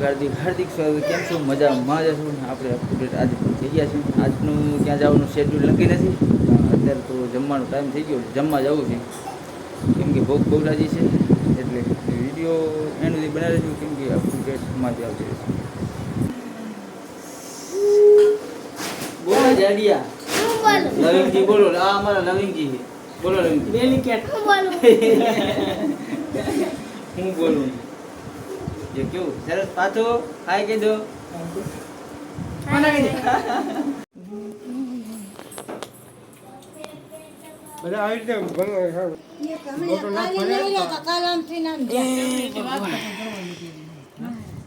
હાર્દિક હાર્દિક સ્વાગત. કેમ છો? મજામાં જશું ને આપણે અપડેટ આજે થઈ ગયા છે. આજનું ક્યાં જવાનું શેડ્યુલ નક્કી નથી. અત્યારે તો જમવાનો ટાઈમ થઈ ગયો, જમવા જવું છે. કેમ કે ભૂખ બહુ લાગી છે, એટલે વિડીયો એન્ડ સુધી બનાવી દઉં. કેમ કે અપડેટમાં જ આવતી રહેશે. બોલો જાડિયા, નવીનજી બોલો. આ અમારા નવીનજી છે. બોલો નવીનજી. બેલી કેટ હું બોલું જે કેવું સરસ પાછો હાય કહી દો. બધા આવી રીતે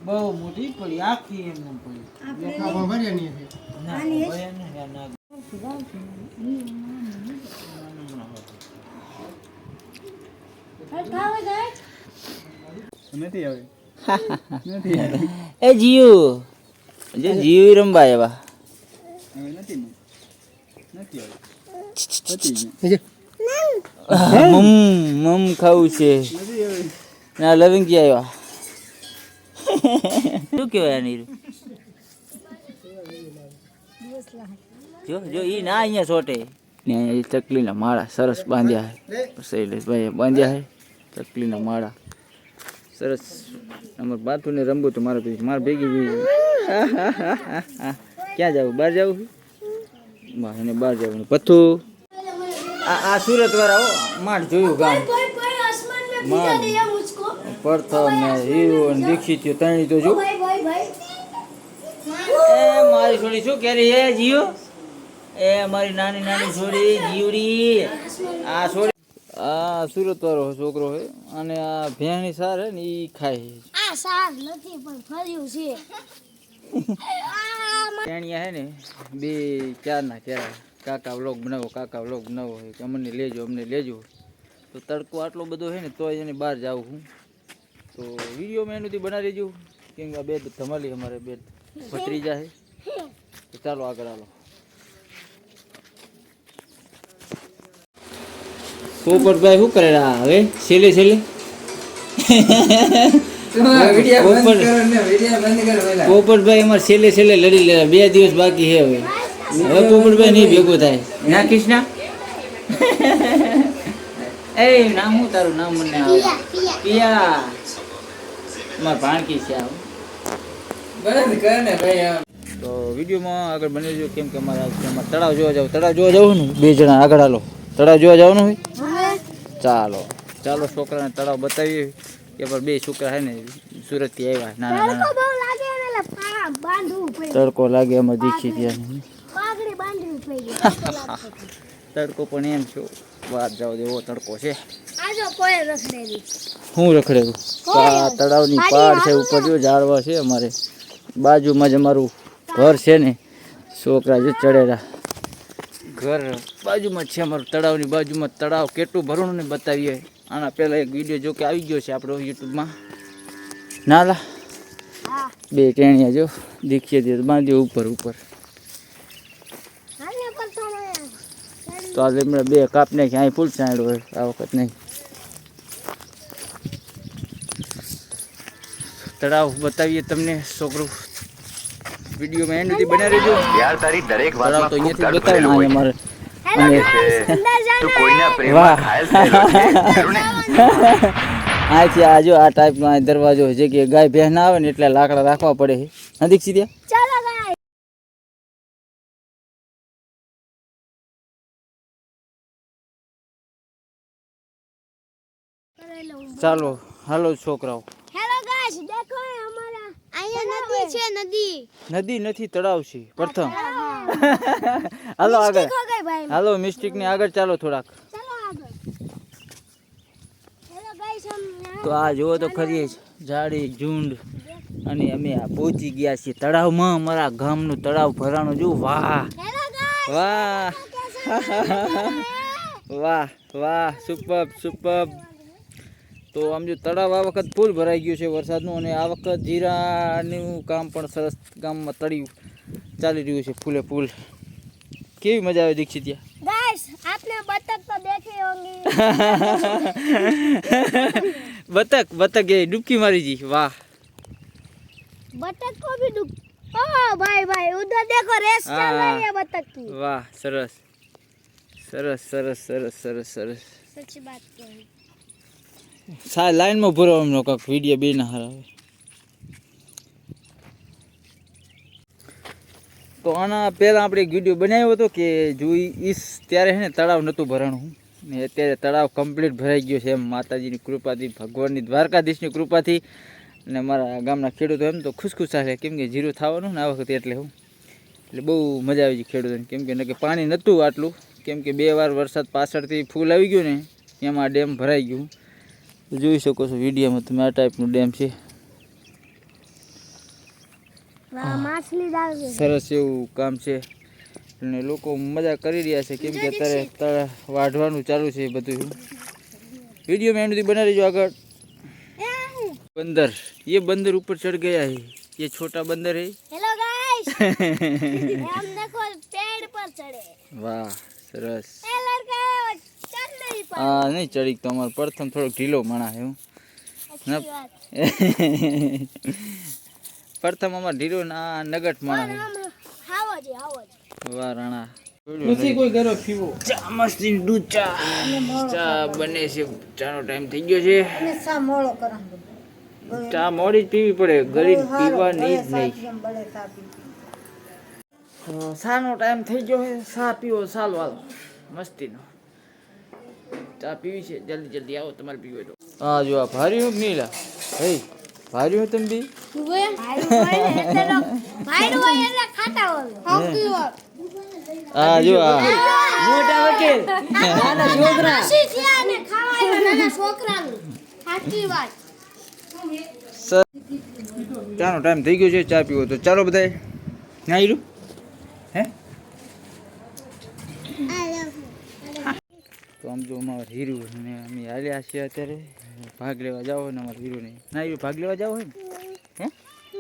બહુ મોટી પડી આખી એમને પડી. નથી આવે એ જીવ જે જીવ રંબા એવા નથી મમ ખાવું છે ના લવિંગી આવ્યા. શું કહેવાય આની? જો જો ઈ ના અહીંયા છોટે ને અહીંયા ચકલીના માળા સરસ બાંધ્યા હે. શૈલેષભાઈ બાંધ્યા હે ચકલીના માળા સરસ. અમારે બાથુને રમવું તો મારે પછી મારે ભેગી જઈએ. ક્યાં જવું? બહાર જવું? એને બહાર જવું. પથ્થું આ સુરત વાળા હો માંડ જોયું ગામ માંડ પ્રથમ ને હીરો ને દીક્ષિત ત્રણેય તો જો. એ મારી છોડી શું કરી હે જીઓ? એ મારી નાની નાની છોડી જીવડી. આ છોડી આ સુરત વાળો છોકરો છે અને આ ભેણી સાર હે ને એ ખાય. આ સાર નથી પણ ફર્યું છે. ભેણિયા હે ને બે ચારના ક્યારે કાકા વ્લોગ બનાવો હોય કે અમને લેજો તો તડકો આટલો બધો છે ને તો એને બહાર જાઉં હું તો વિડીયો મેં એનું બનાવી દેજો. કેમ કે આ બે ધમાલી અમારે બે ભત્રીજા છે. તો ચાલો આગળ હાલો. પોપટભાઈ શું કરે હવે છેલ્લે પોપટભાઈ અમારે છેલ્લે લડી લે. 2 દિવસ બાકી છે હવે પોપટભાઈ નહીં ભેગો થાય ના કૃષ્ણા. એ નામ હું તારું નામ મને આવે પિયા મારા ભાણકી છે. તો વિડીયોમાં આગળ બની જો. કેમ કે અમારે તળાવ જોવા જવું ને 2 જણા આગળ હાલો. તળાવ જોવા જવાનું હોય ચાલો છોકરાને તળાવ બતાવીએ. કે પર 2 છોકરા છે ને સુરતથી આવ્યા નાના તડકો લાગે એમાં દીક્ષી ત્યાં તડકો પણ એમ છો બહાર જાવ એવો તડકો છે. હું રખડેલું તળાવની પાડ છે ઉપર જો ઝાડવા છે. અમારે બાજુમાં જ અમારું ઘર છે ને છોકરા જે ચડેલા ઘર બાજુમાં જ છે અમારું. તળાવની બાજુમાં તળાવ કેટલું ભરણું ને બતાવીએ. આના પહેલાં એક વિડીયો જો કે આવી ગયો છે આપણો યુટ્યુબમાં. નાલા 2 ટેણિયા જો દીક્ષિત બાંધ્યો ઉપર તો આજે હમણાં 2 કાપ નાખી. અહીં ફૂલ ચાંડ્યો હોય આ વખત નહીં. તળાવ બતાવીએ તમને છોકરું વિડીયોમાં એન્ડ સુધી બનાવી દેજો. યાર તારી દરેક તળાવ તો વાતમાં ખૂબ અહીંયાથી તર્ક બતાવે ને ભરેલું અમારે તું કોઈના પ્રેમમાં ઘાયલ થયેલો છે ખરું ને? અહીંથી આ જો આ ટાઈપનો આ દરવાજો છે કે ગાય ભેંસ ના આવે ને એટલે લાકડા રાખવા પડે છે. નજીક સીધા ચાલો હાલો છોકરાઓ. હેલો ગાઈસ દેખો અમારા અહીંયા નદી છે. નદી નથી તળાવ છે પ્રથમ. હાલો આગળ હાલો મિસ્ટેક ની આગળ ચાલો થોડાક. તો આ જુઓ તો ખરી ઝાડી ઝુંડ અને અમે આ પહોંચી ગયા છીએ તળાવમાં. અમારા ગામનું તળાવ ભરાણું જો. વાહ સુપર. તો આમ જો તળાવ આ વખત ફૂલ ભરાઈ ગયું છે વરસાદનું. અને આ વખત જીરાનું કામ પણ સરસ ગામમાં તળિયું ચાલી રહ્યું છે ફૂલ. કેવી મજા આવે દીક્ષિત? गाइस आपने बतख तो देखी होंगी। बतख बतख ये डुबकी मारी जी, वाह बतख को भी डूब ओ भाई भाई उधर देखो रेस चल हाँ। रही है बतख की વાહ સરસ સરસ સરસ સરસ સરસ સરસ सच्ची बात कही લાઈનમાં ભરો એમનો કાંક વિડીયો બે ના હરાવે તો આના પહેલાં આપણે એક વિડીયો બનાવ્યો હતો કે જોઈ ઈસ ત્યારે છે ને તળાવ નહોતું ભરાણું ને અત્યારે તળાવ કમ્પ્લીટ ભરાઈ ગયો છે એમ માતાજીની કૃપાથી ભગવાનની દ્વારકાધીશની કૃપાથી અને મારા ગામના ખેડૂતો એમ તો ખુશખુશાલ છે કેમ કે જીરું થવાનું ને આ વખતે એટલે હું એટલે બહુ મજા આવી ગઈ ખેડૂતોને કેમ કે પાણી નહોતું આટલું કેમ કે 2 વાર વરસાદ પાછળથી ફૂલ આવી ગયું ને એમાં ડેમ ભરાઈ ગયું જોઈ શકો છો વિડીયોમાં તમે આ ટાઈપનું ડેમ છે वाह माछली डाल दे સરસ એવું કામ છે અને લોકો મજા કરી રહ્યા છે કેમ કે અત્યારે વાઢવાનું ચાલુ છે બધું વિડીયોમાં એમ સુધી બનાવી દેજો આગળ बंदर ये बंदर ऊपर चढ़ गया है ये छोटा बंदर है हेलो गाइस हम देखो पेड़ पर चढ़े वाह सरस ए लड़का चढ़ नहीं पा हाँ नहीं चढ़ी तो हमारे प्रथम थोड़ा ढीलो मना है अच्छी बात प्रथम हमारे ढीलो ना नगट मना है हम हावो जी वाह राणा નથી કોઈ ઘરે પીવો ચા મસ્તી દૂધ ચા ચા બને છે ચાનો ટાઈમ થઈ ગયો છે ચા મોડી જ પીવી પડે ગરીબ પીવાની જ નહીં શાનો ટાઈમ થઈ ગયો છે ચા પીવો સાલ વાલો મસ્તીનો ચા પીવી છે જલ્દી જલ્દી આવો તમારે પીવો તો હા જો આ ભારી હું નહીં લા હે ભારી હું તમે બી भाई એટલે ખાતા હોય હોકી હોય હા જો આ મોટા વકીલ નાના છોકરા શીખ્યા ખાવા નાના છોકરાનું સાચી વાત ચાનો ટાઈમ થઈ ગયો છે ચા પીવો તો ચાલો બધાય ના હીરું હે તો આમ જો અમારા હીરું ને અમે હાલ્યા છીએ અત્યારે ભાગ લેવા જાઓ ને અમારા હીરું ને ના હીરું ભાગ લેવા જાઓ હે હે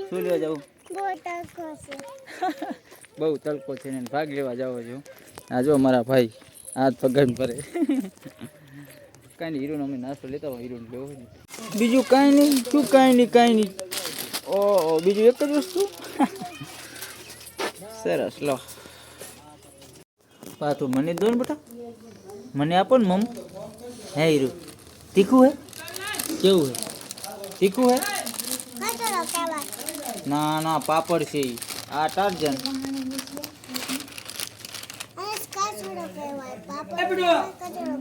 શું લેવા જાઓ મોટા કોસે બહુ તડકો છે ને ભાગ લેવા જાઓ છો આ જો અમારા ભાઈ હાથ પગન ભરે કાંઈ નહીં હીરોનો અમે નાસ્તો લેતા હોય હીરોને લેવો હોય ને બીજું કાંઈ નહીં શું કાંઈ નહીં ઓ બીજું એક જ વસ્તુ સરસ લો પાછું મને દો ને બેટા મને આપો ને મમ હે હીરો તીખું હે કેવું હે તીખું હે કચરો કહેવાય ના ના પાપડ છે ઈ. આ ટાર્જન અને કચરો કહેવાય પાપા કચરો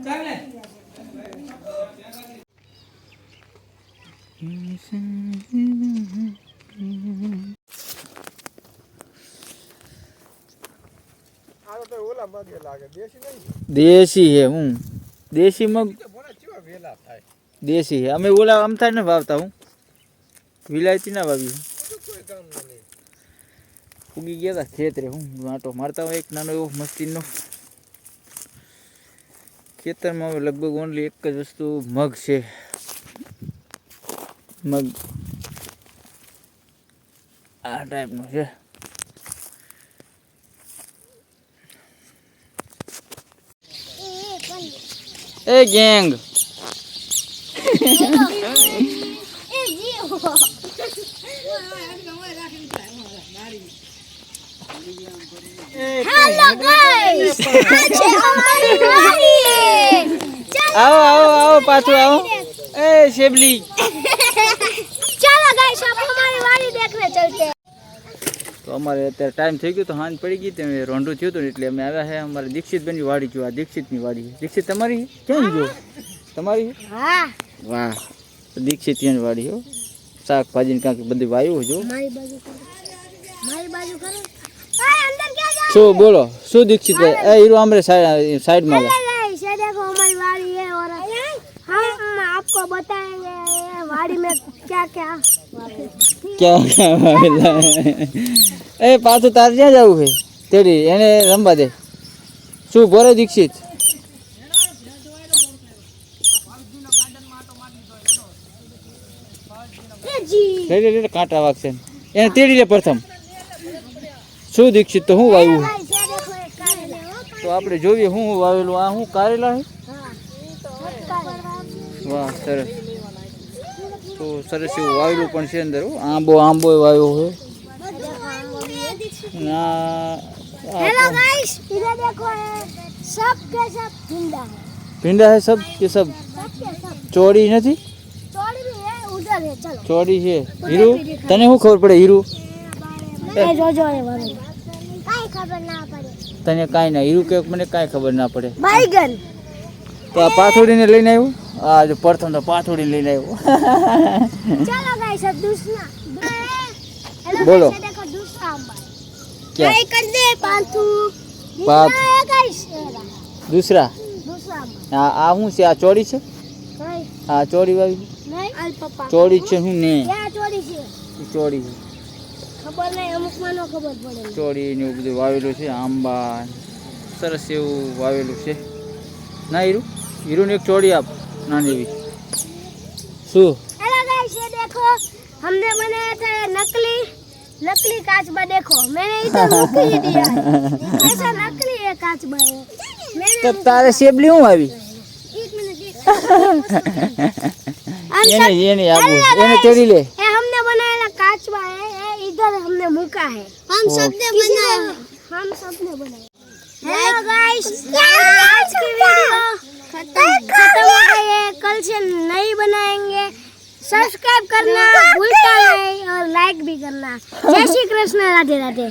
આ તો ઓલા મગે લાગે દેશી નહીં દેશી હે હું દેશી મગ બોલા ચેવા વેલા થાય દેશી હે અમે ઓલા અમથા ને વાવતા હું વિલાયતી ના વાવી કોઈ કામ નહીં ઉગી ગયા હતા ખેતરે હું આંટો મારતા હોય એક નાનો એવો મસ્તીનો ખેતરમાં હવે લગભગ ઓનલી એક જ વસ્તુ મગ છે મગ આ ટાઈપનું છે એ ગેંગ એ જીવો હેલો ગાઈસ આજે અમારી વાડી આવો આવો આવો પાછું આવો એ શેબલી चलो गाइस अब हमारी वाड़ी देखने चलते हैं તો અમારે અત્યારે ટાઈમ થઈ ગયો તો હાંજ પડી ગઈ તે રોંઢું થયું હતું ને એટલે અમે આવ્યા છે અમારે દીક્ષિતબેનની વાડી જો આ દીક્ષિતની વાડી છે દીક્ષિત તમારી છે? ક્યાં જો તમારી છે? हाँ વાહ તો દીક્ષિત ની વાડી હો શાકભાજી ને કાંઈક બધી વાયું જો हमारी बाजू करो हाय अंदर क्या जा શું બોલો શું દીક્ષિત ભાઈ એ હીરો આમરે સાઈડમાં લા गाइस ये देखो हमारी वाड़ी है और हम आपको बताएंगे ये वाड़ी में क्या क्या ક્યાં વાવેલા એ પાછું તાર ક્યાં જવું છે તેડી એને રમવા દે શું બોલે દીક્ષિત जी રે કાંટા વાગશે એને તેડી લે પ્રથમ શું દીક્ષિત તો હું વાવ્યું છે? गाइस ये देखो एक कारेला તો આપણે જોઈએ હું વાવેલું આ હું કારેલા છે हाँ વાહ સરસ તો સરસ એવું વાવેલું પણ છે અંદર હો. આંબો વાવ્યો હોય. हेलो गाइस इधर देखो सब के सब भिंडा है ભીંડા है सब के सब सब के सब ચોરી નથી चौड़ी भी है उधर है चलो ચોરી છે હીરુ તને શું ખબર પડે હીરુ ए जो है वाले काई खबर ना पड़े તને કાંઈ ના હીરુ કે મને કાંઈ ખબર ના પડે बैगन તો આ પાથોડીને લઈને આવ્યો આ જો પ્રથમ તો પાથોડી લઈને આવ્યો चलो गाइस अब दूसरा हेलो बोलो। गाइस देखो दूसरा आंबा क्या ट्राई कर दे पालतू पाल- गाइस દૂસરા दूसरा आंबा આ શું છે આ ચોરી છે नहीं આ ચોરી વાવી नहीं अल पापा ચોરી છે શું ને क्या चोरी છે ઈ ચોરી છે ખબર નહીં અમુક માં નો ખબર પડે ચોરી ને એવું બધું વાવેલું છે આંબા સરસ એવું વાવેલું છે ના હીરુને એક ચોરી આપ નાની એવી શું हेलो गाइस ये देखो हमने बनाया था ये नकली काचबा देखो मैंने इधर रुक ही दिया है ऐसा नकली है काचबा है मैंने તો તારે શેબલી શું આવી एक मिनट એને આપો એને ચોરી લે ये हमने बनाया काचबा है ये इधर हमने मुका है हम सबने बनाया हम सबने बनाया हेलो गाइस आज की वीडियो खत्म हो गई है कल से नई बनाएंगे सब्सक्राइब करना भूलता नहीं और लाइक भी करना जय श्री कृष्ण राधे राधे